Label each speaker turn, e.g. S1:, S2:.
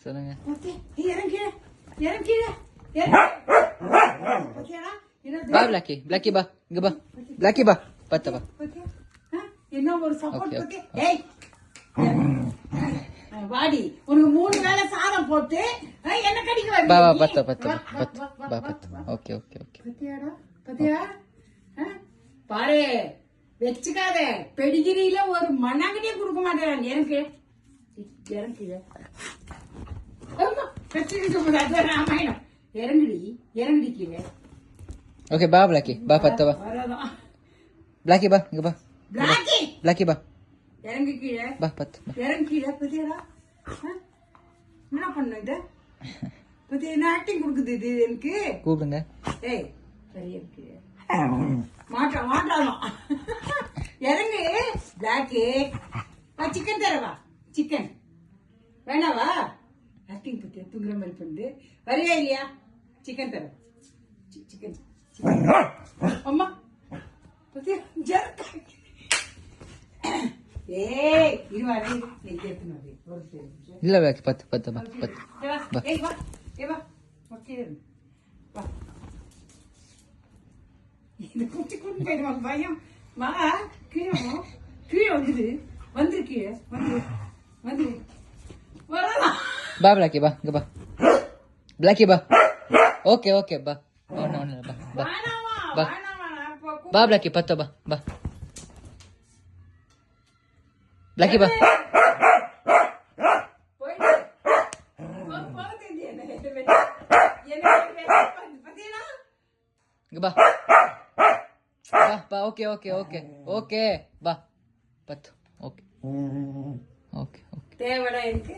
S1: சொல்லுங்க. பா Blackie, Blackie பா, இங்க பா, பிளாக்கி பா, பத்த பா.
S2: என்ன ஒரு சப்போர்ட் பத்தி. ஏய் வாடி, உனக்கு 3 வேளை சாதம் போட்டு என்ன கடிக்க வர.
S1: பா பா பத்த பத்த பத்த பா பத்த. Okay okay okay.
S2: பத்தியாடா பத்தியா? பாரு வெச்சுக்காத. பெடிகிரியில ஒரு மண்ணாங்கட்டியே கொடுக்க மாட்டேன் எனக்கு. இறங்கு ராமாயணம். இறங்குடி இறங்குடி கீழே.
S1: ஓகே பா பிளாக்கி பா பத்த பா. பிளாக்கி பா இங்க பா.
S2: பிளாக்கி
S1: பிளாக்கி பா
S2: இறங்கு கீழே.
S1: பா பத்த
S2: இறங்கு கீழே. பத்தியாடா என்ன பண்ண இது? பத்தி என்ன ஆக்டிங் கொடுக்குது இது எனக்கு?
S1: கூப்பிடுங்க.
S2: ஏய் சரி இருக்கு மாட்டாலும் இறங்கு. பிளாக்கி சிக்கன் தரவா? சிக்கன் வேணாவா? ஆக்டிங் பத்தியா தூங்குற மாதிரி பண்ணு. வரியா இல்லையா? சிக்கன் தர. சிக்கன் அம்மா பத்தியா ஜர்க். ஏய் இருவாரே நீ கேட்கணும். ஒரு நிமிஷம்.
S1: இல்ல பிளாக்கி பத்த பத்த பா பத்த.
S2: ஏய் வா ஏய் வா ஓகே வா. இது குட்டி குட்டி போயிடுவாங்க பையன். வா கீழே கீழே வந்துரு கீழே வந்து வரலாம்.
S1: பா பிளாக்கி பா இங்க பா. பிளாக்கி பா. ஓகே ஓகே பா. ஒண்ணு ஒண்ணு பா பா பா பா பிளாக்கி பத்த பா பா. பிளாக்கி பா. இங்க பா பா பா. ஓகே ஓகே ஓகே ஓகே பா பத்து. Okay okay okay.
S2: தேவைடா எனக்கு.